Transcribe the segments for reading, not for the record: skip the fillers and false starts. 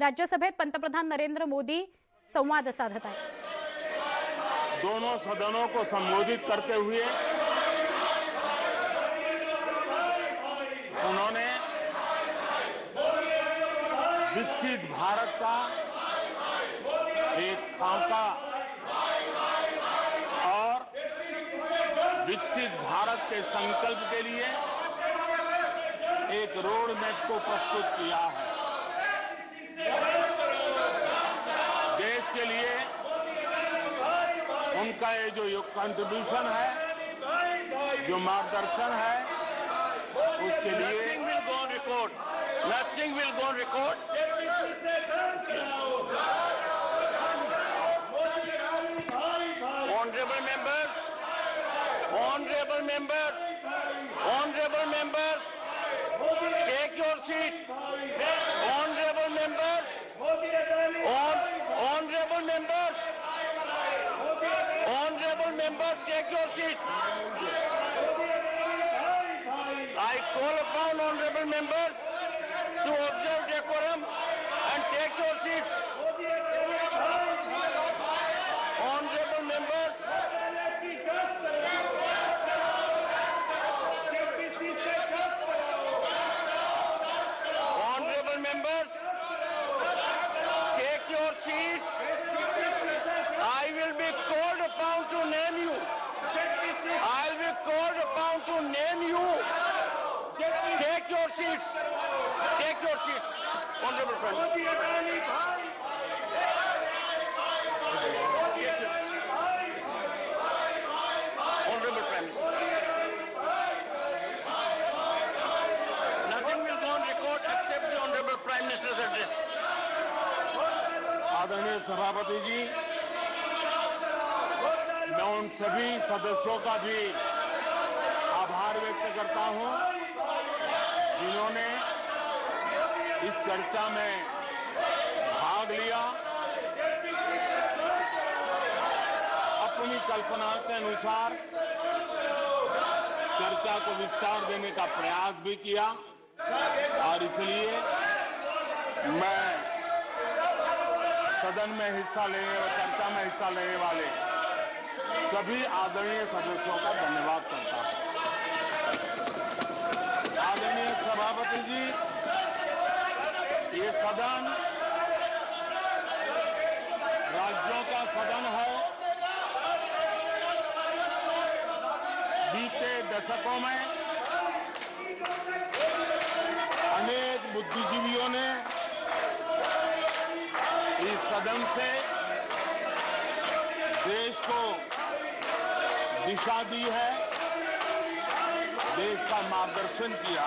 राज्यसभेत पंतप्रधान नरेंद्र मोदी संवाद साधत आहेत। दोनों सदनों को संबोधित करते हुए उन्होंने विकसित भारत का एक खाका और विकसित भारत के संकल्प के लिए एक रोड मैप को प्रस्तुत किया है। देश के लिए उनका ये जो कंट्रीब्यूशन है, जो मार्गदर्शन है, उसके लिए Nothing will go on record. Honorable members, honorable members, honorable members, take your seat. Honorable members, honorable members, honorable members, take your seat. I call upon honorable members to observe decorum and take your seats. Honorable members, honorable members, take your seats. I will be called upon to name you. I will be called upon to name you. Take your seats. Take your seats. Honorable friends. Honorable friends. Nothing will go on record except the Honorable Prime Minister's address. आदरणीय सभापति जी, मैं उन सभी सदस्यों का भी आभार व्यक्त करता हूं जिन्होंने इस चर्चा में भाग लिया, अपनी कल्पना के अनुसार चर्चा को विस्तार देने का प्रयास भी किया और इसलिए मैं सदन में हिस्सा लेने और चर्चा में हिस्सा लेने वाले सभी आदरणीय सदस्यों का धन्यवाद करता हूं। आदरणीय सभापति जी, ये सदन राज्यों का सदन है। बीते दशकों में अनेक बुद्धिजीवियों ने इस सदन से देश को दिशा दी है, देश का मार्गदर्शन किया।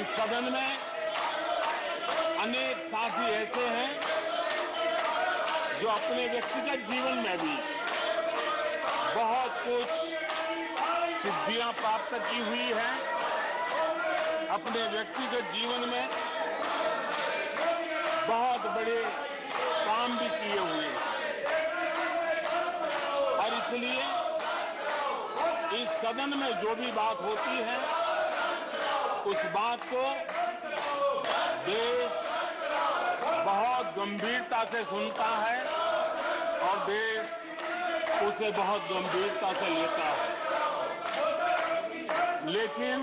इस सदन में अनेक साथी ऐसे हैं जो अपने व्यक्तिगत जीवन में भी बहुत कुछ सिद्धियां प्राप्त की हुई हैं, अपने व्यक्तिगत जीवन में बहुत बड़े काम भी किए हुए हैं और इसलिए इस सदन में जो भी बात होती है उस बात को देश बहुत गंभीरता से सुनता है और देश उसे बहुत गंभीरता से लेता है। लेकिन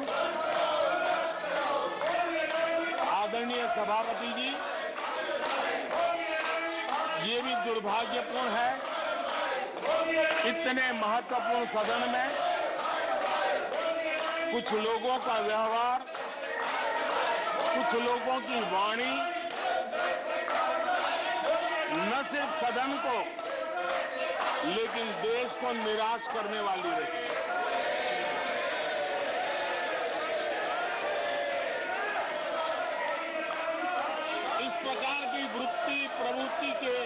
आदरणीय सभापति जी, ये भी दुर्भाग्यपूर्ण है, इतने महत्वपूर्ण सदन में कुछ लोगों का व्यवहार, कुछ लोगों की वाणी न सिर्फ सदन को लेकिन देश को निराश करने वाली रही। इस प्रकार की वृत्ति प्रवृत्ति के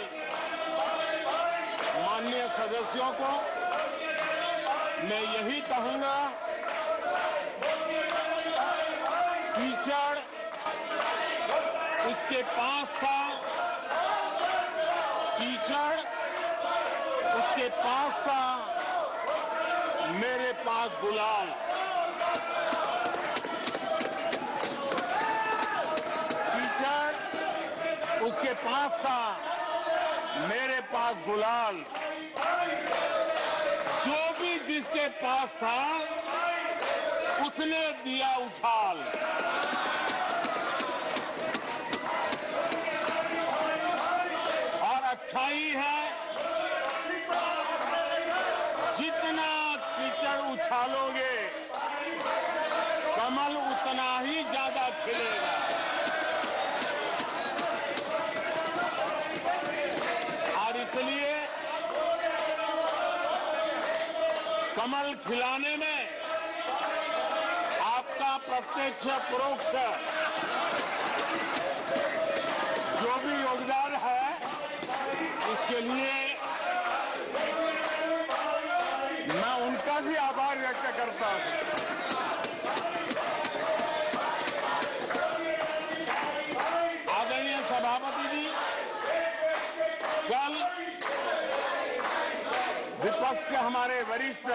माननीय सदस्यों को मैं यही कहूंगा, कीचड़ उसके पास था, कीचड़ उसके पास था, मेरे पास गुलाल। कीचड़ उसके पास था, मेरे पास गुलाल। जो भी जिसके पास था उसने दिया उछाल। और अच्छाई है, जितना कीचड़ उछालोगे कमल उतना ही ज्यादा खिलेगा। और इसलिए कमल खिलाने में आपका प्रत्यक्ष परोक्ष जो भी योगदान है, इसके लिए मैं उनका भी आभार व्यक्त करता हूं। आदरणीय सभापति जी, कल विपक्ष के हमारे वरिष्ठ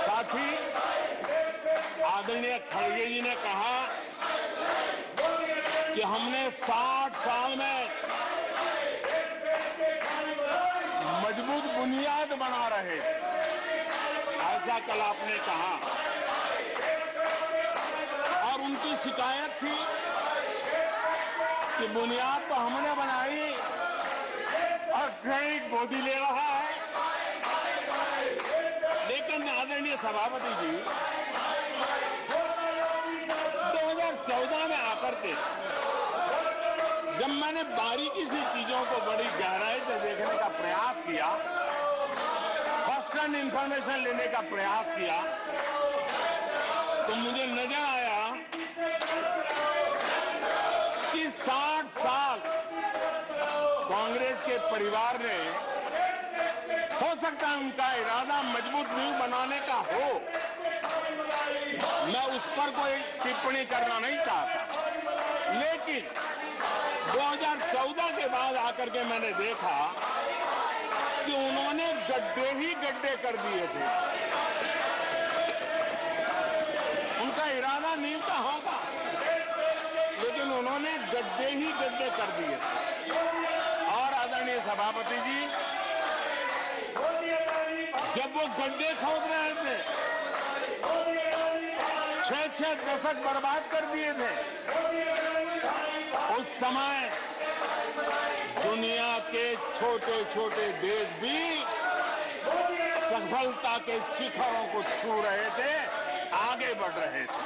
साथी आदरणीय खड़गे जी ने कहा कि हमने 60 साल में मजबूत बुनियाद बना रहे, ऐसा कल आपने कहा। और उनकी शिकायत थी कि बुनियाद तो हमने बनाई और क्रेडिट मोदी ले रहा है। लेकिन आदरणीय सभापति जी, 2014 में आकर के जब मैंने बारीकी से चीजों को बड़ी गहराई से देखने का प्रयास किया, फर्स्ट हैंड इंफॉर्मेशन लेने का प्रयास किया, तो मुझे नजर आया कि 60 साल कांग्रेस के परिवार ने, हो सकता है उनका इरादा मजबूत नींव बनाने का हो, मैं उस पर कोई टिप्पणी करना नहीं चाहता, लेकिन 2014 के बाद आकर के मैंने देखा कि उन्होंने गड्ढे ही गड्ढे कर दिए थे। उनका इरादा नींव का होगा, लेकिन उन्होंने गड्ढे ही गड्ढे कर दिए थे। और आदरणीय सभापति जी, जब वो गड्ढे खोद रहे थे, 6 दशक बर्बाद कर दिए थे, उस समय दुनिया के छोटे छोटे देश भी सफलता के शिखरों को छू रहे थे, आगे बढ़ रहे थे।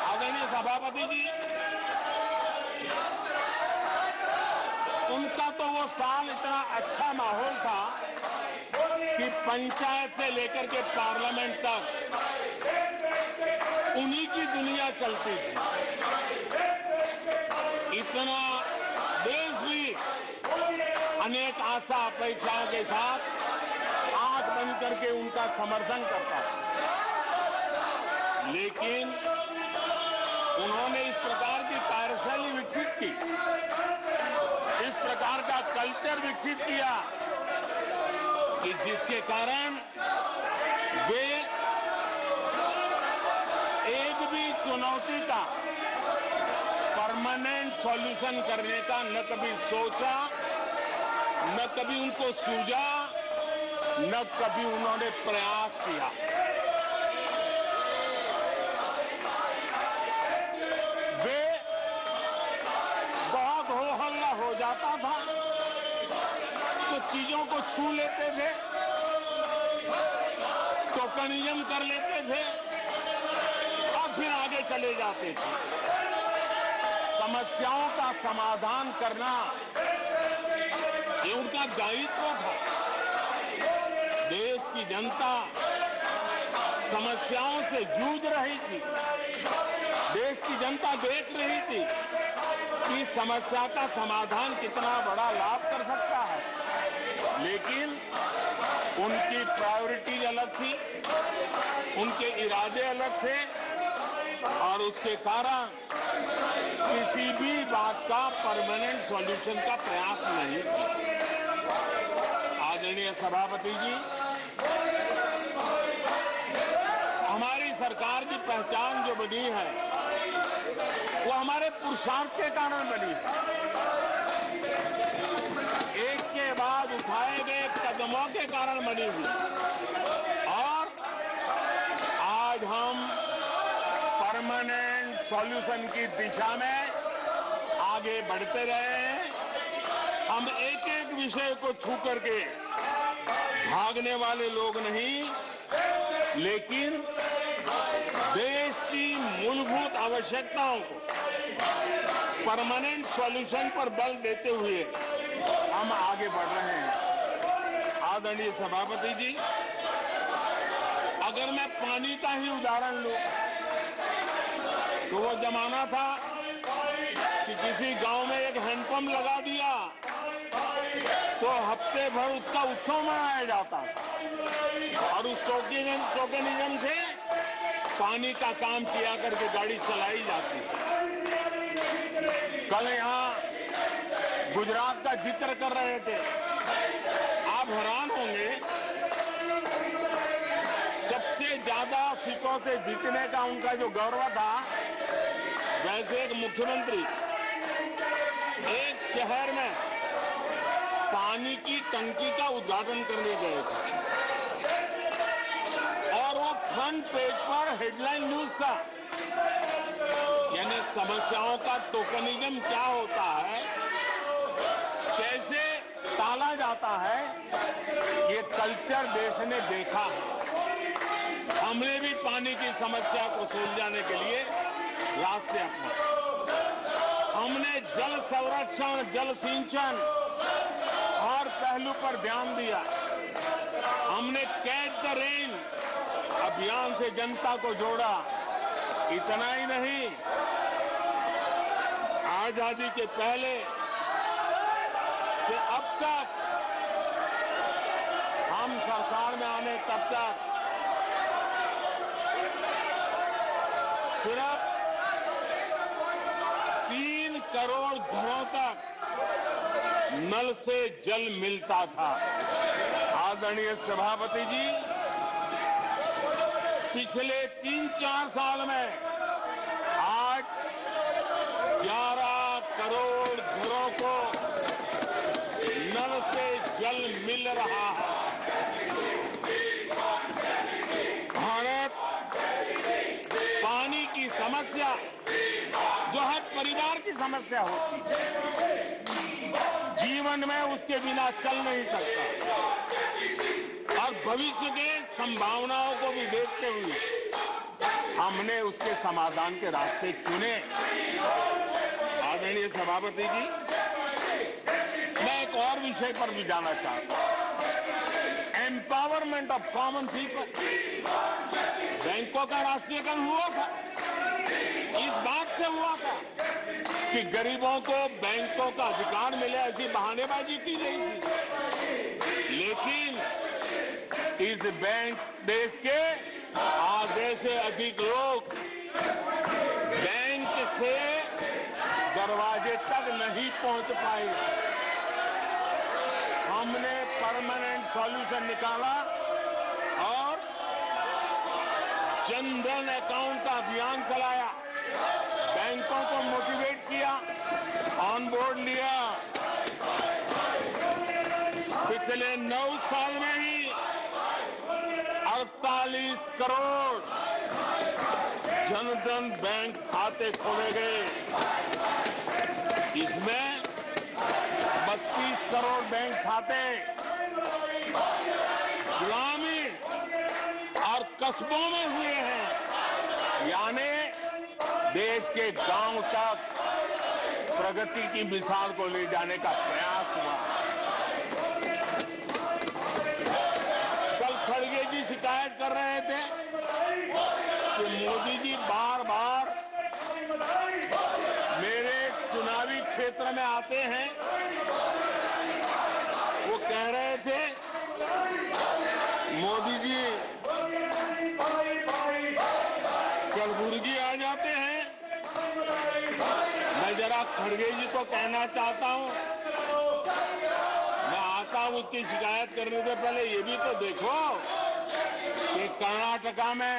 आदरणीय सभापति जी, उनका तो वो साल इतना अच्छा माहौल था कि पंचायत से लेकर के पार्लियामेंट तक उन्हीं की दुनिया चलती थी। इतना देश भी अनेक आशा अपेक्षाओं के साथ आंख बंद करके उनका समर्थन करता था। लेकिन उन्होंने इस प्रकार की कार्यशैली विकसित की, इस प्रकार का कल्चर विकसित किया कि जिसके कारण वे एक भी चुनौती का परमानेंट सॉल्यूशन करने का न कभी सोचा, न कभी उनको सूझा, न कभी उन्होंने प्रयास किया। वे बहुत हो हल्ला हो जाता था तो चीजों को छू लेते थे, टोकनिज्म कर लेते थे और फिर आगे चले जाते थे। समस्याओं का समाधान करना ये उनका दायित्व था। देश की जनता समस्याओं से जूझ रही थी, देश की जनता देख रही थी कि समस्या का समाधान कितना बड़ा लाभ कर सकता है, लेकिन उनकी प्रायोरिटीज अलग थी, उनके इरादे अलग थे और उसके कारण किसी भी बात का परमानेंट सॉल्यूशन का प्रयास नहीं किया। आदरणीय सभापति जी, सरकार की पहचान जो बनी है वो हमारे पुरुषार्थ के कारण बनी है। एक के बाद उठाए गए कदमों के कारण बनी हुई, और आज हम परमानेंट सॉल्यूशन की दिशा में आगे बढ़ते रहे हैं। हम एक एक विषय को छू करके भागने वाले लोग नहीं, लेकिन देश की मूलभूत आवश्यकताओं को परमानेंट सॉल्यूशन पर बल देते हुए हम आगे बढ़ रहे हैं। आदरणीय सभापति जी, अगर मैं पानी का ही उदाहरण लूं तो वो जमाना था कि किसी गांव में एक हैंडपंप लगा दिया तो हफ्ते भर उसका उत्सव मनाया जाता था, और उस टोकनिज्म से पानी का काम किया करके गाड़ी चलाई जाती थी। कल यहाँ गुजरात का जिक्र कर रहे थे, आप हैरान होंगे, सबसे ज्यादा सीटों से जीतने का उनका जो गौरव था, वैसे एक मुख्यमंत्री एक शहर में पानी की टंकी का उद्घाटन करने गए थे, और वो फ्रंट पेज पर हेडलाइन न्यूज था। यानी समस्याओं का टोकनिज्म क्या होता है, कैसे टाला जाता है, ये कल्चर देश ने देखा है। हमने भी पानी की समस्या को सुलझाने के लिए रास्ते अपनाए। हमने जल संरक्षण, जल सिंचन हर पहलू पर ध्यान दिया। हमने कैच द रेन अभियान से जनता को जोड़ा। इतना ही नहीं, आजादी के पहले से अब तक हम सरकार में आने तब तक सिर्फ 3 करोड़ घरों तक नल से जल मिलता था। आदरणीय सभापति जी, पिछले 3-4 साल में आज 11 करोड़ घरों को नल से जल मिल रहा है। भारत पानी की समस्या जो हर परिवार की समस्या होती है, जीवन में उसके बिना चल नहीं सकता, और भविष्य के संभावनाओं को भी देखते हुए हमने उसके समाधान के रास्ते चुने। आदरणीय सभापति जी, मैं एक और विषय पर भी जाना चाहता हूं। Empowerment of common people. बैंकों का राष्ट्रीयकरण हुआ था, इस बात से हुआ था कि गरीबों को बैंकों का अधिकार मिले, ऐसी बहानेबाजी की गई थी। लेकिन इस बैंक देश के आधे से अधिक लोग बैंक से दरवाजे तक नहीं पहुंच पाए। हमने परमानेंट सॉल्यूशन निकाला और जनधन अकाउंट का अभियान चलाया, बैंकों को मोटिवेट किया, ऑन बोर्ड लिया। पिछले 9 साल में ही 48 करोड़ जनधन बैंक खाते खोले गए। इसमें 32 करोड़ बैंक खाते ग्रामीण और कस्बों में हुए हैं। यानी देश के गांव तक प्रगति की मिसाल को ले जाने का प्रयास हुआ। कल खड़गे जी शिकायत कर रहे थे कि मोदी जी बार बार मेरे चुनावी क्षेत्र में आते हैं। वो कह रहे थे मोदी जी कलबुर्गी आ जाते हैं। मैं जरा खड़गे जी को कहना चाहता हूं, मैं आता हूं उसकी शिकायत करने से पहले ये भी तो देखो कि कर्नाटका में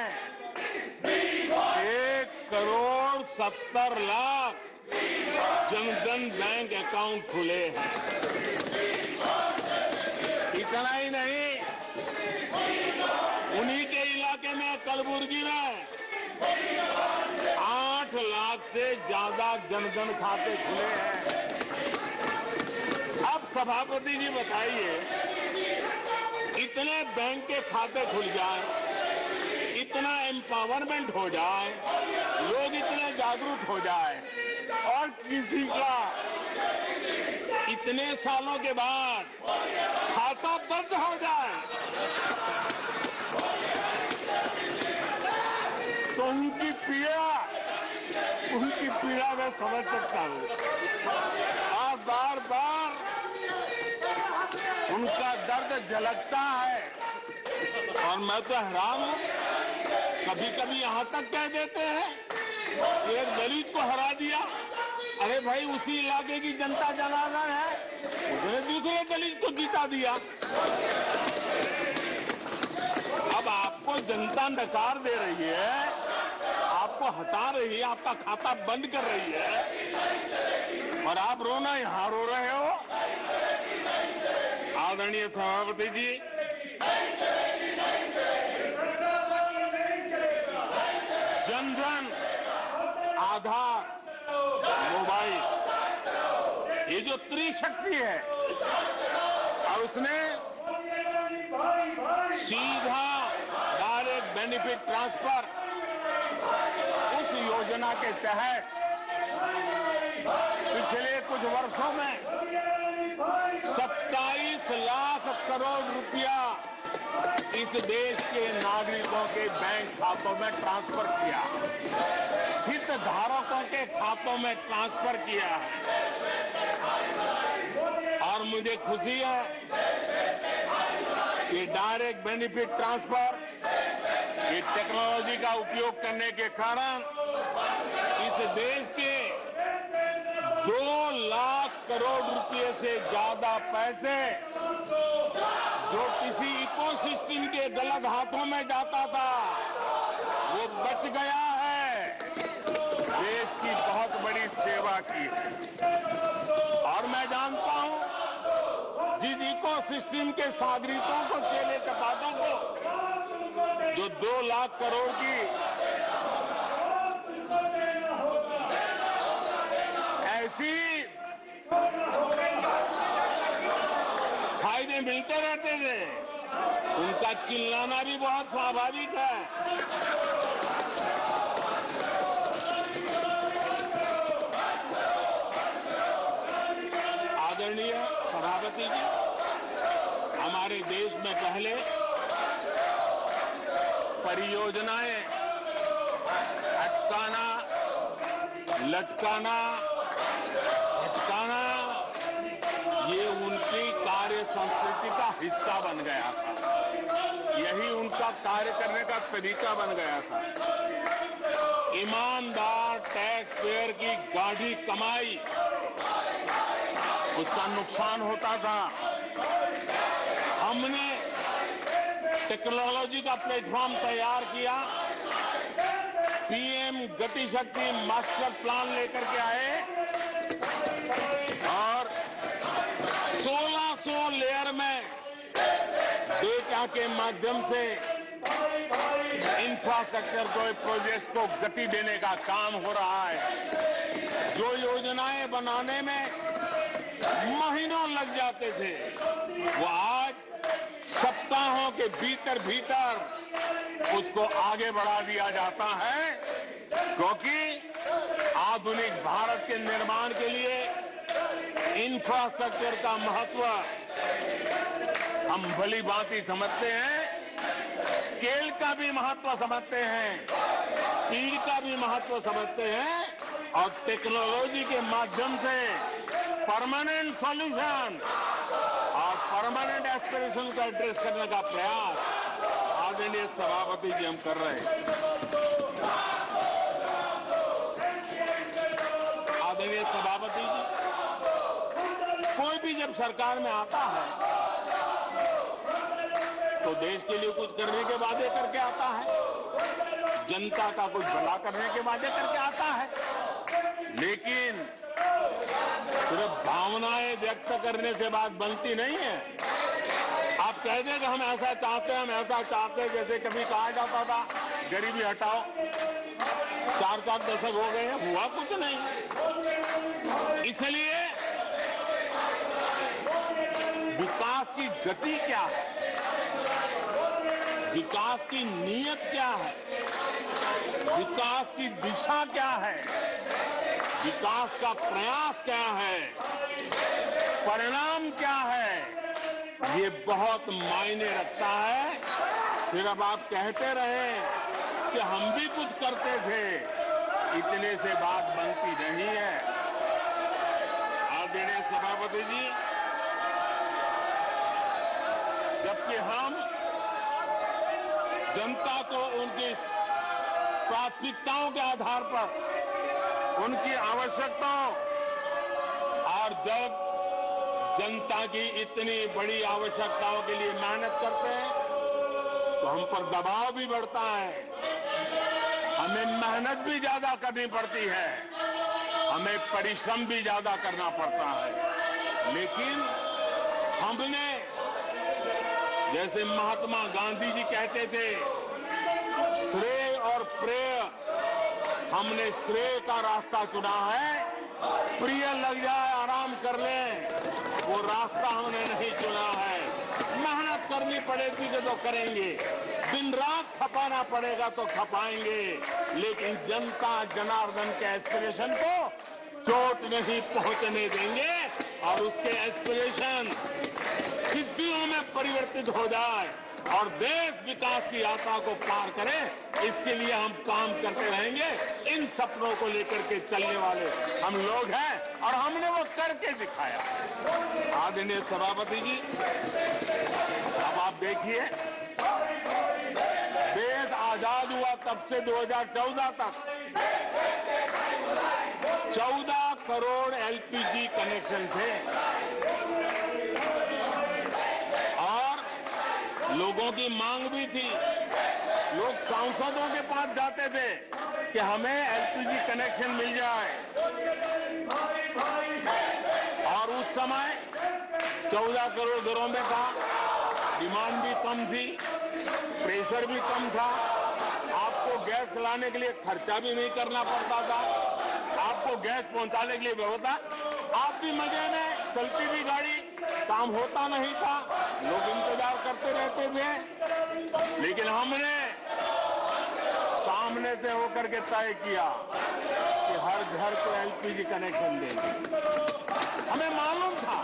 1,70,00,000 जनधन बैंक अकाउंट खुले हैं। इतना ही नहीं, उन्हीं के इलाके में कलबुर्गी में 8 लाख से ज्यादा जनधन खाते खुले हैं। अब सभापति जी बताइए, इतने बैंक के खाते खुल जाए, इतना एम्पावरमेंट हो जाए, लोग इतने जागरूक हो जाए और किसी का इतने सालों के बाद खाता बंद हो जाए तो उनकी पीड़ा मैं समझ सकता हूं। और बार बार उनका दर्द झलकता है और मैं तो हैरान हूं। कभी कभी यहां तक कह देते हैं कि एक दलित को हरा दिया। अरे भाई, उसी इलाके की जनता जनार्दन है, उसने दूसरे दलित को जीता दिया। अब आपको जनता नकार दे रही है, आपको हटा रही है, आपका खाता बंद कर रही है और आप रोना यहां रो रहे हो। आदरणीय सभापति जी, जनधन, आधार, मोबाइल, ये जो त्रिशक्ति है, और उसने सीधा डायरेक्ट बेनिफिट ट्रांसफर, उस योजना के तहत पिछले कुछ वर्षों में 27 लाख करोड़ रुपया इस देश के नागरिकों के बैंक खातों में ट्रांसफर किया, हितधारकों के खातों में ट्रांसफर किया है। और मुझे खुशी है कि डायरेक्ट बेनिफिट ट्रांसफर, ये टेक्नोलॉजी का उपयोग करने के कारण इस देश के 2 लाख करोड़ रुपए से ज्यादा पैसे जो किसी इकोसिस्टम के गलत हाथों में जाता था, वो बच गया है। देश की बहुत बड़ी सेवा की है। और मैं जानता हूं, जिस इकोसिस्टम के सागरिकों को, केले कपाटों को जो 2 लाख करोड़ की ऐसी फायदे मिलते रहते थे, उनका चिल्लाना भी बहुत स्वाभाविक है। आदरणीय सभापति जी, हमारे देश में पहले परियोजनाएं अटकाना, लटकाना, भटकाना, ये उनकी कार्य संस्कृति का हिस्सा बन गया था। यही उनका कार्य करने का तरीका बन गया था। ईमानदार टैक्स पेयर की गाढ़ी कमाई, उसका नुकसान होता था। हमने टेक्नोलॉजी का प्लेटफॉर्म तैयार किया, पीएम गति शक्ति मास्टर प्लान लेकर के आए और 1600 लेयर में डेटा के माध्यम से इंफ्रास्ट्रक्चर को, प्रोजेक्ट्स को गति देने का काम हो रहा है। जो योजनाएं बनाने में महीनों लग जाते थे, वो आज सप्ताहों के भीतर भीतर उसको आगे बढ़ा दिया जाता है, क्योंकि आधुनिक भारत के निर्माण के लिए इंफ्रास्ट्रक्चर का महत्व हम भली भांति समझते हैं, स्केल का भी महत्व समझते हैं, स्पीड का भी महत्व समझते हैं और टेक्नोलॉजी के माध्यम से परमानेंट सॉल्यूशन और परमानेंट एस्पिरेशन का एड्रेस करने का प्रयास आदरणीय सभापति जी हम कर रहे हैं। आदरणीय सभापति जी, कोई भी जब सरकार में आता है तो वो देश के लिए कुछ करने के वादे करके आता है, जनता का कुछ भला करने के वादे करके आता है, लेकिन सिर्फ भावनाएं व्यक्त करने से बात बनती नहीं है। आप कह दें कि हम ऐसा चाहते हैं, हम ऐसा चाहते हैं, जैसे कभी कहा जाता था गरीबी हटाओ, 4 दशक हो गए हैं, हुआ कुछ नहीं। इसलिए विकास की गति क्या है, विकास की नीयत क्या है, विकास की दिशा क्या है, विकास का प्रयास क्या है, परिणाम क्या है, ये बहुत मायने रखता है। सिर्फ आप कहते रहे कि हम भी कुछ करते थे, इतने से बात बनती नहीं है। आदरणीय सभापति जी, जबकि हम जनता को उनकी प्राथमिकताओं के आधार पर, उनकी आवश्यकताओं, और जब जनता की इतनी बड़ी आवश्यकताओं के लिए मेहनत करते हैं तो हम पर दबाव भी बढ़ता है, हमें मेहनत भी ज्यादा करनी पड़ती है, हमें परिश्रम भी ज्यादा करना पड़ता है। लेकिन हमने, जैसे महात्मा गांधी जी कहते थे, श्रेय और प्रेय, हमने श्रेय का रास्ता चुना है, प्रिय लग जाए आराम कर लें, वो रास्ता हमने नहीं चुना है। मेहनत करनी पड़ेगी तो करेंगे, दिन रात खपाना पड़ेगा तो खपाएंगे, लेकिन जनता जनार्दन के एस्पिरेशन को चोट नहीं पहुंचने देंगे और उसके एस्पिरेशन सिद्धियों में परिवर्तित हो जाए और देश विकास की यात्रा को पार करे, इसके लिए हम काम करते रहेंगे। इन सपनों को लेकर के चलने वाले हम लोग हैं और हमने वो करके दिखाया। आदरणीय सभापति जी, अब आप देखिए, देश आजाद हुआ तब से 2014 तक 14 करोड़ एलपीजी कनेक्शन थे और लोगों की मांग भी थी। लोग सांसदों के पास जाते थे कि हमें एलपीजी कनेक्शन मिल जाए, और उस समय 14 करोड़ घरों में था, डिमांड भी कम थी, प्रेशर भी कम था, आपको गैस लाने के लिए खर्चा भी नहीं करना पड़ता था, आपको गैस पहुंचाने के लिए व्यवस्था, आप भी मजे में, चलती भी गाड़ी, काम होता नहीं था, लोग इंतजार करते रहते थे। लेकिन हमने सामने से होकर के तय किया कि हर घर को एलपीजी कनेक्शन देंगे। हमें मालूम था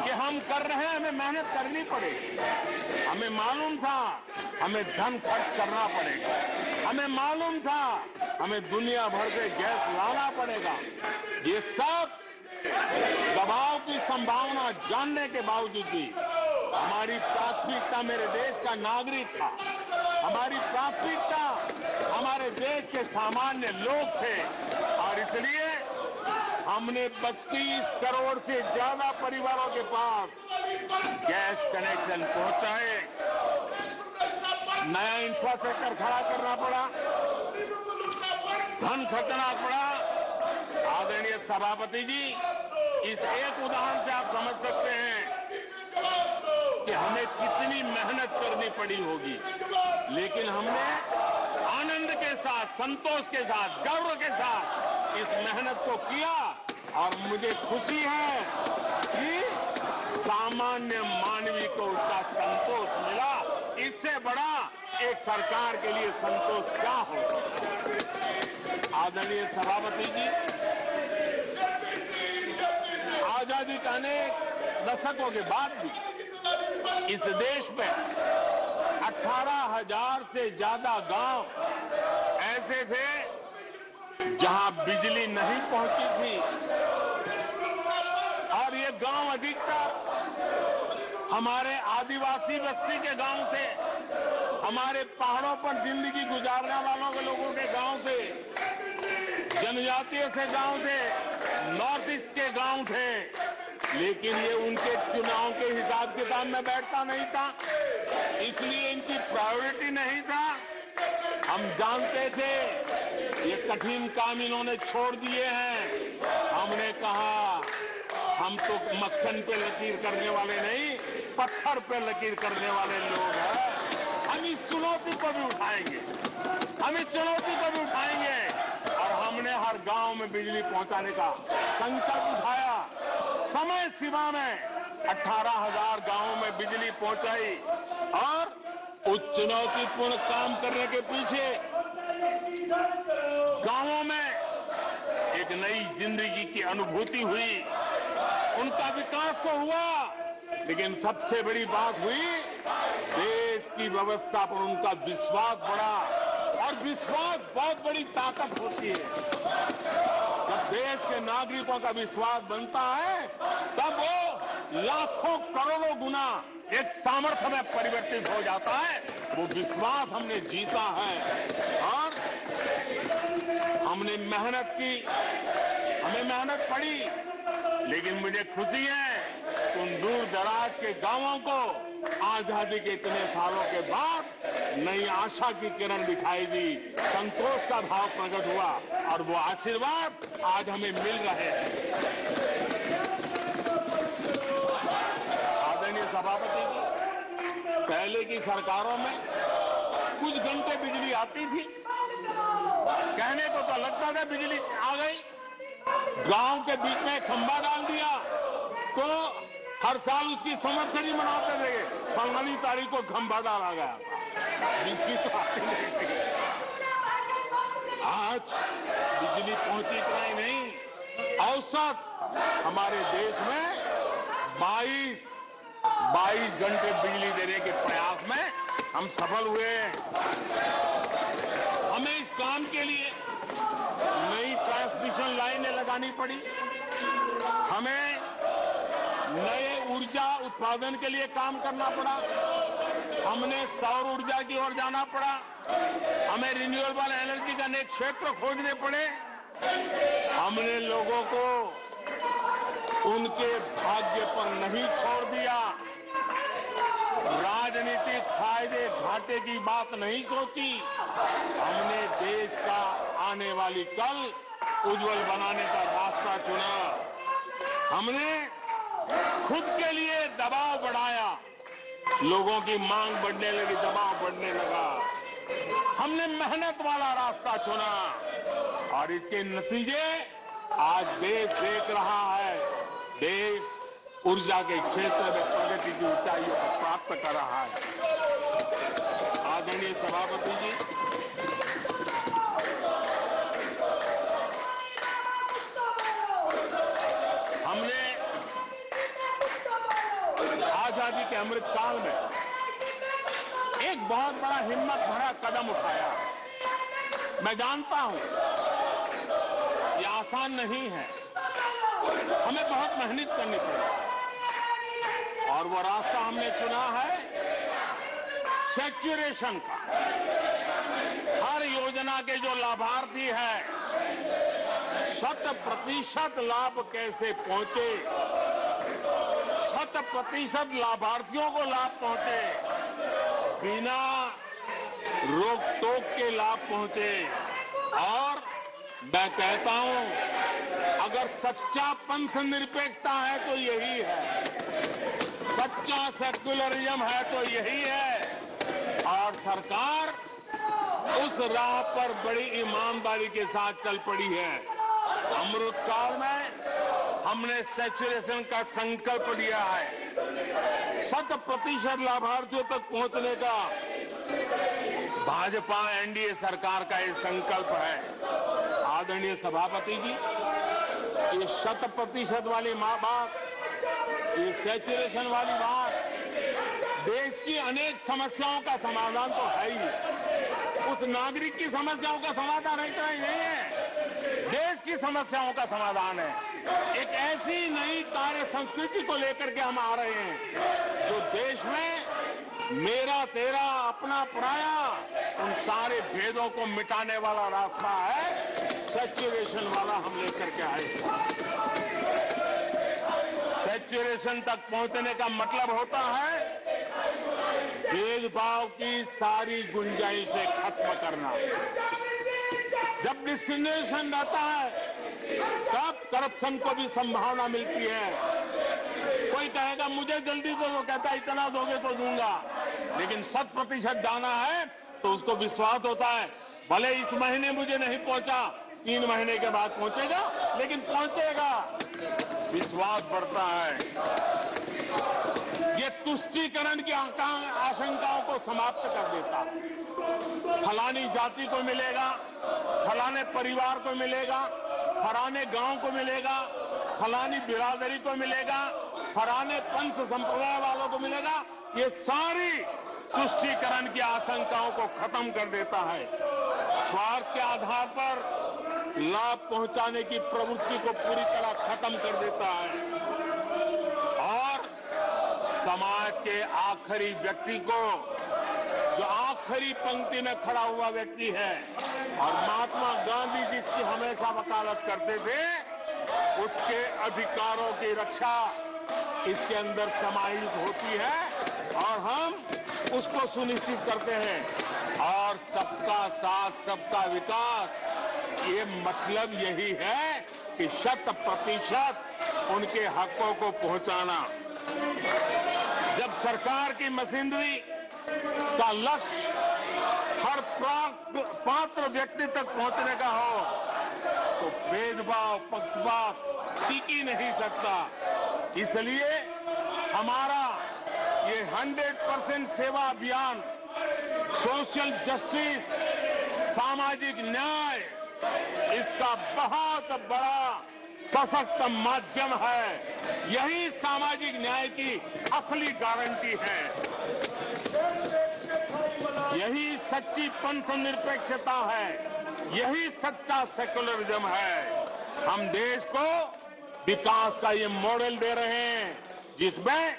कि हम कर रहे हैं, हमें मेहनत करनी पड़ेगी, हमें मालूम था हमें धन खर्च करना पड़ेगा, हमें मालूम था हमें दुनिया भर से गैस लाना पड़ेगा। ये सब दबाव की संभावना जानने के बावजूद भी हमारी प्राथमिकता मेरे देश का नागरिक था, हमारी प्राथमिकता हमारे देश के सामान्य लोग थे, और इसलिए हमने 32 करोड़ से ज्यादा परिवारों के पास गैस कनेक्शन पहुंचाए। नया इंफ्रास्ट्रक्चर खड़ा करना पड़ा, धन खर्चना पड़ा। आदरणीय सभापति जी, इस एक उदाहरण से आप समझ सकते हैं कि हमें कितनी मेहनत करनी पड़ी होगी, लेकिन हमने आनंद के साथ, संतोष के साथ, गर्व के साथ इस मेहनत को किया, और मुझे खुशी है कि सामान्य मानवी को उसका संतोष मिला। इससे बड़ा एक सरकार के लिए संतोष क्या हो सकता है। आदरणीय सभापति जी, आजादी के अनेक दशकों के बाद भी इस देश में 18,000 से ज्यादा गांव ऐसे थे जहां बिजली नहीं पहुंची थी, और ये गांव अधिकतर हमारे आदिवासी बस्ती के गांव थे, हमारे पहाड़ों पर जिंदगी गुजारने वालों के लोगों के गांव थे, जनजातीय से गांव थे, नॉर्थ ईस्ट के गांव थे, लेकिन ये उनके चुनाव के हिसाब किताब में बैठता नहीं था, इसलिए इनकी प्रायोरिटी नहीं था। हम जानते थे ये कठिन काम इन्होंने छोड़ दिए हैं। हमने कहा हम तो मक्खन पे लकीर करने वाले नहीं, पत्थर पे लकीर करने वाले लोग हैं। हम इस चुनौती को भी उठाएंगे, हम इस चुनौती को भी उठाएंगे और हमने हर गांव में बिजली पहुंचाने का संकल्प उठाया। समय सीमा में 18,000 गांवों में बिजली पहुंचाई और उस चुनौतीपूर्ण काम करने के पीछे गांवों में एक नई जिंदगी की अनुभूति हुई। उनका विकास तो हुआ, लेकिन सबसे बड़ी बात हुई देश की व्यवस्था पर उनका विश्वास बढ़ा। और विश्वास बहुत बड़ी ताकत होती है। जब देश के नागरिकों का विश्वास बनता है तब वो लाखों करोड़ों गुना एक सामर्थ्य में परिवर्तित हो जाता है। वो विश्वास हमने जीता है और हमने मेहनत की, हमें मेहनत पड़ी, लेकिन मुझे खुशी है कि उन दूर दराज के गांवों को आजादी के इतने सालों के बाद नई आशा की किरण दिखाई दी, संतोष का भाव प्रकट हुआ और वो आशीर्वाद आज हमें मिल रहे हैं। आदरणीय सभापति जी, पहले की सरकारों में कुछ घंटे बिजली आती थी, कहने को तो लगता था बिजली आ गई, गांव के बीच में खंभा डाल दिया तो हर साल उसकी संवत्सरी मनाते थे, फलानी तारीख को खंभा डाला गया, बिजली तो आती नहीं थी। आज बिजली पहुंची इतना ही नहीं, औसत हमारे देश में 22 घंटे बिजली देने के प्रयास में हम सफल हुए। हमें इस काम के लिए नई ट्रांसमिशन लाइनें लगानी पड़ी, हमें नए ऊर्जा उत्पादन के लिए काम करना पड़ा, हमने सौर ऊर्जा की ओर जाना पड़ा, हमें रिन्यूएबल एनर्जी का नए क्षेत्र खोजने पड़े। हमने लोगों को उनके भाग्य पर नहीं छोड़ दिया, राजनीतिक फायदे घाटे की बात नहीं सोची। हमने देश का आने वाली कल उज्जवल बनाने का रास्ता चुना। हमने खुद के लिए दबाव बढ़ाया, लोगों की मांग बढ़ने लगी, दबाव बढ़ने लगा। हमने मेहनत वाला रास्ता चुना और इसके नतीजे आज देश देख रहा है। देश ऊर्जा के क्षेत्र में प्रगति की ऊंचाइयों को प्राप्त कर रहा है। आदरणीय सभापति जी, हमने आजादी के अमृत काल में एक बहुत बड़ा हिम्मत भरा कदम उठाया। मैं जानता हूं ये आसान नहीं है, हमें बहुत मेहनत करनी पड़ेगी और वो रास्ता हमने चुना है सैचुरेशन का। हर योजना के जो लाभार्थी हैं 100% लाभ कैसे पहुंचे, 100% लाभार्थियों को लाभ पहुंचे, बिना रोक टोक के लाभ पहुंचे। और मैं कहता हूं अगर सच्चा पंथ निरपेक्षता है तो यही है, सच्चा सेक्युलरिज्म है तो यही है। और सरकार उस राह पर बड़ी ईमानदारी के साथ चल पड़ी है। अमृत काल में हमने सैचुरेशन का संकल्प लिया है, 100% लाभार्थियों तक पहुंचने का भाजपा एनडीए सरकार का ये संकल्प है। आदरणीय सभापति जी, ये 100% वाली बात, ये सैचुरेशन वाली बात देश की अनेक समस्याओं का समाधान तो है ही। उस नागरिक की समस्याओं का समाधान इतना ही नहीं है, देश की समस्याओं का समाधान है। एक ऐसी नई कार्य संस्कृति को लेकर के हम आ रहे हैं जो देश में मेरा तेरा अपना पराया उन सारे भेदों को मिटाने वाला रास्ता है। सैचुरेशन वाला हम लेकर के आए। एस्पिरेशन तक पहुंचने का मतलब होता है भेदभाव की सारी गुंजाइशें खत्म करना। जब डिस्क्रिमिनेशन रहता है तब करप्शन को भी संभावना मिलती है। कोई कहेगा मुझे जल्दी दो, तो कहता है इतना दोगे तो दूंगा, लेकिन 100% जाना है तो उसको विश्वास होता है भले इस महीने मुझे नहीं पहुंचा, 3 महीने के बाद पहुंचेगा, लेकिन पहुंचेगा, विश्वास बढ़ता है। ये तुष्टीकरण की आशंकाओं को समाप्त कर देता है। फलानी जाति को मिलेगा, फलाने परिवार को मिलेगा, फलाने गांव को मिलेगा, फलानी बिरादरी को मिलेगा, फलाने पंथ संप्रदाय वालों को मिलेगा, ये सारी तुष्टीकरण की आशंकाओं को खत्म कर देता है। स्वार्थ के आधार पर लाभ पहुंचाने की प्रवृत्ति को पूरी तरह खत्म कर देता है और समाज के आखिरी व्यक्ति को, जो आखिरी पंक्ति में खड़ा हुआ व्यक्ति है, और महात्मा गांधी जिसकी हमेशा वकालत करते थे, उसके अधिकारों की रक्षा इसके अंदर समाहित होती है और हम उसको सुनिश्चित करते हैं। और सबका साथ सबका विकास, ये मतलब यही है कि 100% उनके हकों को पहुंचाना। जब सरकार की मशीनरी का लक्ष्य हर पात्र व्यक्ति तक पहुंचने का हो तो भेदभाव पक्षपात टिक ही नहीं सकता। इसलिए हमारा ये 100% सेवा अभियान सोशल जस्टिस, सामाजिक न्याय, इसका बहुत बड़ा सशक्त माध्यम है। यही सामाजिक न्याय की असली गारंटी है। यही सच्ची पंथ निरपेक्षता है, यही सच्चा सेकुलरिज्म है। हम देश को विकास का ये मॉडल दे रहे हैं जिसमें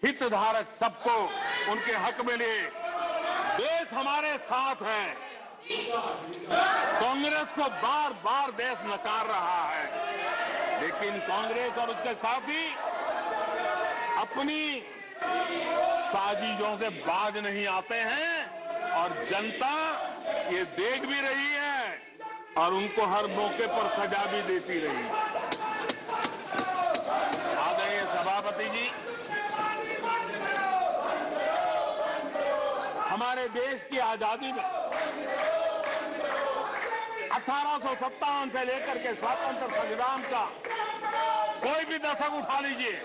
हितधारक सबको उनके हक मिले। देश हमारे साथ है। कांग्रेस को बार बार देश नकार रहा है, लेकिन कांग्रेस और उसके साथी अपनी साजिशों से बाज नहीं आते हैं और जनता ये देख भी रही है और उनको हर मौके पर सजा भी देती रही। आदरणीय सभापति जी, हमारे देश की आजादी में 1857 से लेकर के स्वतंत्र संग्राम का कोई भी दशक उठा लीजिए,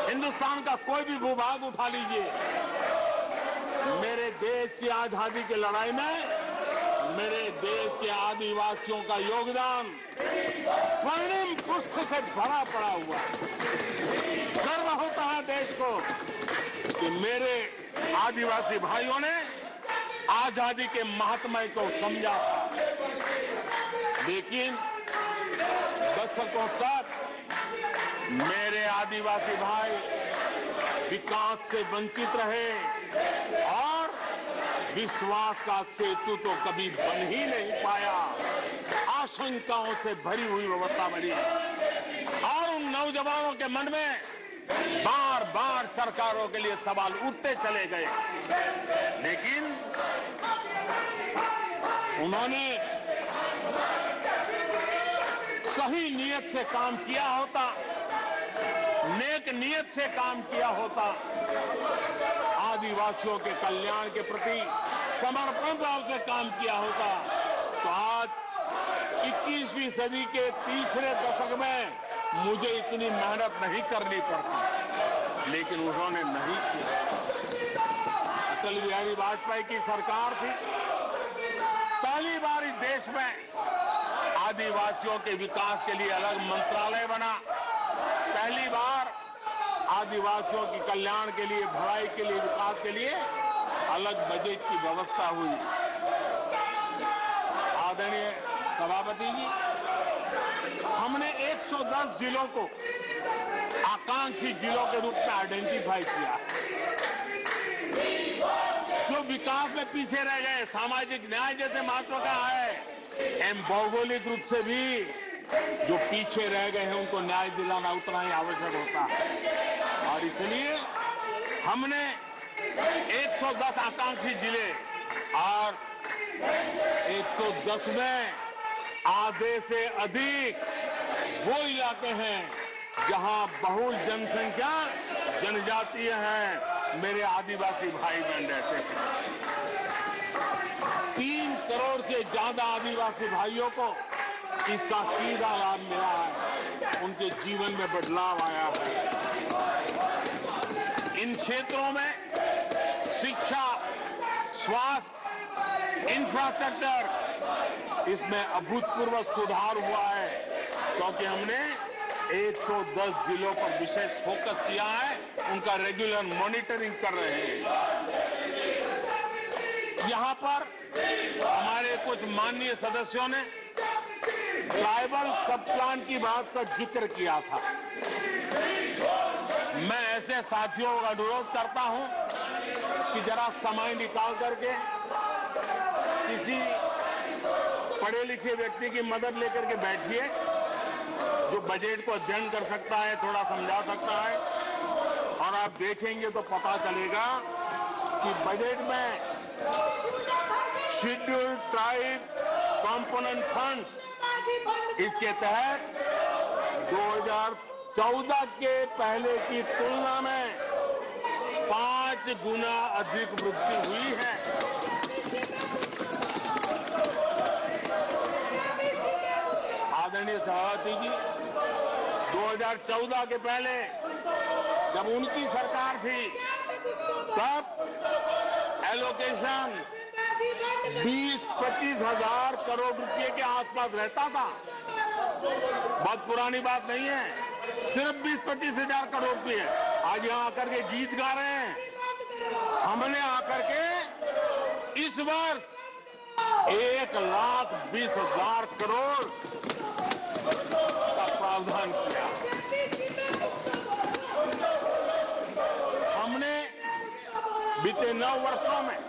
हिंदुस्तान का कोई भी भूभाग उठा लीजिए, मेरे देश की आजादी की लड़ाई में मेरे देश के आदिवासियों का योगदान स्वर्णिम पृष्ठ से भरा पड़ा हुआ है। गर्व होता है देश को कि मेरे आदिवासी भाइयों ने आजादी के महात्म्य को समझा था, लेकिन दशकों तक मेरे आदिवासी भाई विकास से वंचित रहे और विश्वास का सेतु तो कभी बन ही नहीं पाया। आशंकाओं से भरी हुई व्यवस्था बनी और उन नौजवानों के मन में बार बार सरकारों के लिए सवाल उठते चले गए, लेकिन उन्होंने सही नीयत से काम किया होता, नेक नीयत से काम किया होता, आदिवासियों के कल्याण के प्रति समर्पण भाव से काम किया होता, तो आज 21वीं सदी के तीसरे दशक में मुझे इतनी मेहनत नहीं करनी पड़ती, लेकिन उन्होंने नहीं किया। अटल बिहारी वाजपेयी की सरकार थी, पहली बार इस देश में आदिवासियों के विकास के लिए अलग मंत्रालय बना, पहली बार आदिवासियों के कल्याण के लिए, भलाई के लिए, विकास के लिए अलग बजट की व्यवस्था हुई। आदरणीय सभापति जी, हमने 110 जिलों को आकांक्षी जिलों के रूप में आइडेंटिफाई किया, जो विकास में पीछे रह गए, सामाजिक न्याय जैसे महत्व का है, एवं भौगोलिक रूप से भी जो पीछे रह गए हैं उनको न्याय दिलाना उतना ही आवश्यक होता है। और इसलिए हमने 110 आकांक्षी जिले और 110 में आधे से अधिक वो इलाके हैं जहां बहुल जनसंख्या जनजातीय है, मेरे आदिवासी भाई बहन रहते हैं। 3 करोड़ से ज्यादा आदिवासी भाइयों को इसका सीधा लाभ मिला है, उनके जीवन में बदलाव आया है। इन क्षेत्रों में शिक्षा, स्वास्थ्य, इंफ्रास्ट्रक्चर, इसमें अभूतपूर्व सुधार हुआ है, क्योंकि हमने 110 जिलों पर विशेष फोकस किया है, उनका रेगुलर मॉनिटरिंग कर रहे हैं। यहां पर हमारे कुछ माननीय सदस्यों ने ट्राइबल सब प्लान की बात का जिक्र किया था। मैं ऐसे साथियों का अनुरोध करता हूं कि जरा समय निकाल करके किसी पढ़े लिखे व्यक्ति की मदद लेकर के बैठिए, जो बजट को अध्ययन कर सकता है, थोड़ा समझा सकता है, और आप देखेंगे तो पता चलेगा कि बजट में शेड्यूल्ड ट्राइब कंपोनेंट फंड्स, इसके तहत 2014 के पहले की तुलना में 5 गुना अधिक वृद्धि हुई है। आदरणीय सभापति जी, 2014 के पहले जब उनकी सरकार थी तब एलोकेशन 20-25 हजार करोड़ रुपए के आसपास रहता था। बहुत पुरानी बात नहीं है, सिर्फ 20-25 हजार करोड़ रुपए। आज यहाँ आकर के गीत गा रहे हैं। हमने आकर के इस वर्ष 1,20,000 करोड़ का प्रावधान किया। हमने बीते 9 वर्षों में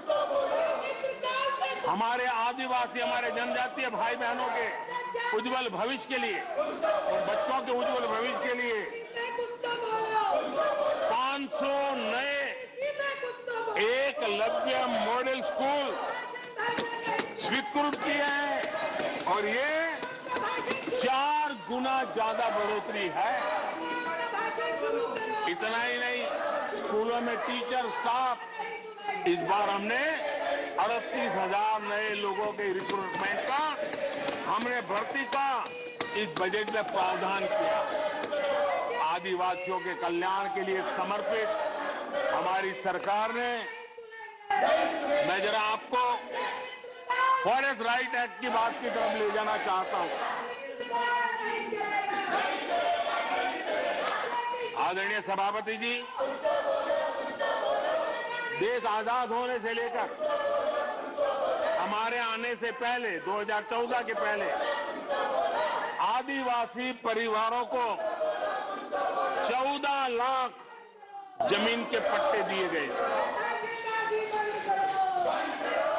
हमारे आदिवासी, हमारे जनजातीय भाई बहनों के उज्जवल भविष्य के लिए और बच्चों के उज्जवल भविष्य के लिए 500 नए एकलव्य मॉडल स्कूल स्वीकृत किए हैं, और ये 4 गुना ज्यादा बढ़ोतरी है। इतना ही नहीं, स्कूलों में टीचर, स्टाफ, इस बार हमने 38,000 नए लोगों के रिक्रूटमेंट का, हमने भर्ती का इस बजट में प्रावधान किया। आदिवासियों के कल्याण के लिए समर्पित हमारी सरकार ने, मैं जरा आपको फॉरेस्ट राइट एक्ट की बात की तरफ ले जाना चाहता हूं। आदरणीय सभापति जी, देश आजाद होने से लेकर हमारे आने से पहले 2014 के पहले आदिवासी परिवारों को 14 लाख जमीन के पट्टे दिए गए थे।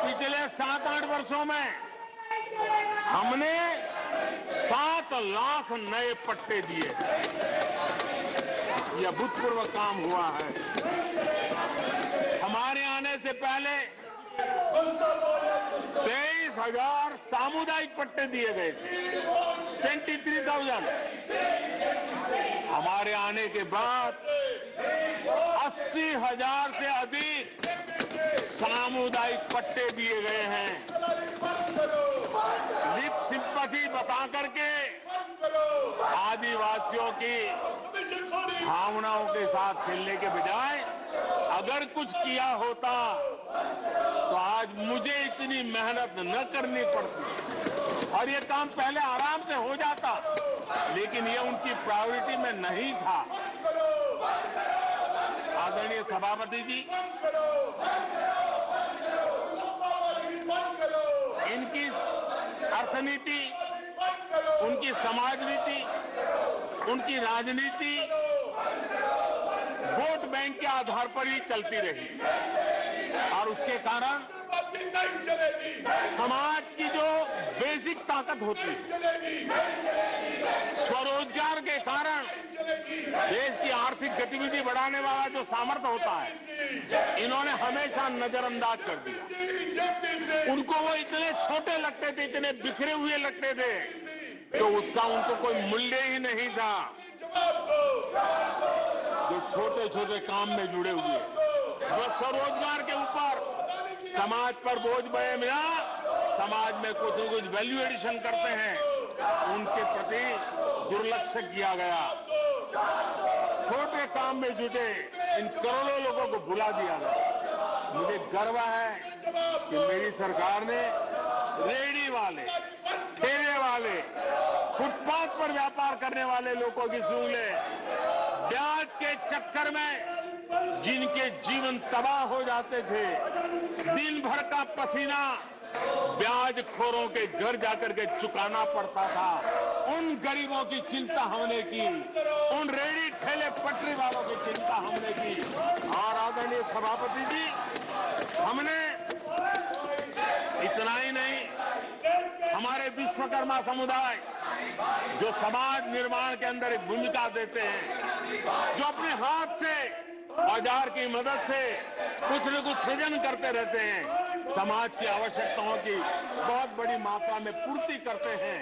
पिछले 7-8 वर्षों में हमने 7 लाख नए पट्टे दिए। यह अभूतपूर्व काम हुआ है। हमारे आने से पहले 23,000 सामुदायिक पट्टे दिए गए थे, 23,000। हमारे आने के बाद 80,000 से अधिक सामुदायिक पट्टे दिए गए हैं। लिप सिंपैथी बता करके आदिवासियों की भावनाओं के साथ खेलने के बजाय अगर कुछ किया होता तो आज मुझे इतनी मेहनत न करनी पड़ती और ये काम पहले आराम से हो जाता, लेकिन ये उनकी प्रायोरिटी में नहीं था। आदरणीय सभापति जी, इनकी अर्थनीति, उनकी समाज नीति, उनकी राजनीति वोट बैंक के आधार पर ही चलती रही और उसके कारण समाज की जो बेसिक ताकत होती है, स्वरोजगार के कारण देश की आर्थिक गतिविधि बढ़ाने वाला जो सामर्थ्य होता है, इन्होंने हमेशा नजरअंदाज कर दिया। उनको वो इतने छोटे लगते थे, इतने बिखरे हुए लगते थे, तो उसका उनको कोई मूल्य ही नहीं था। जो छोटे छोटे काम में जुड़े हुए, जो स्वरोजगार के ऊपर समाज पर बोझ बने बिना समाज में कुछ न कुछ वैल्यू एडिशन करते हैं, उनके प्रति दुर्लक्ष्य किया गया। छोटे काम में जुटे इन करोड़ों लोगों को भुला दिया गया। मुझे गर्व है कि मेरी सरकार ने रेहड़ी वाले, ठेले वाले, फुटपाथ पर व्यापार करने वाले लोगों की सुन ले, ब्याज के चक्कर में जिनके जीवन तबाह हो जाते थे, दिन भर का पसीना ब्याज खोरों के घर जाकर के चुकाना पड़ता था, उन गरीबों की चिंता हमने की, उन रेहड़ी ठेले पटरी वालों की चिंता हमने की। और आदरणीय सभापति जी, हमने इतना ही नहीं, हमारे विश्वकर्मा समुदाय जो समाज निर्माण के अंदर एक भूमिका देते हैं, जो अपने हाथ से औजार की मदद से कुछ न कुछ सृजन करते रहते हैं, समाज की आवश्यकताओं की बहुत बड़ी मात्रा में पूर्ति करते हैं।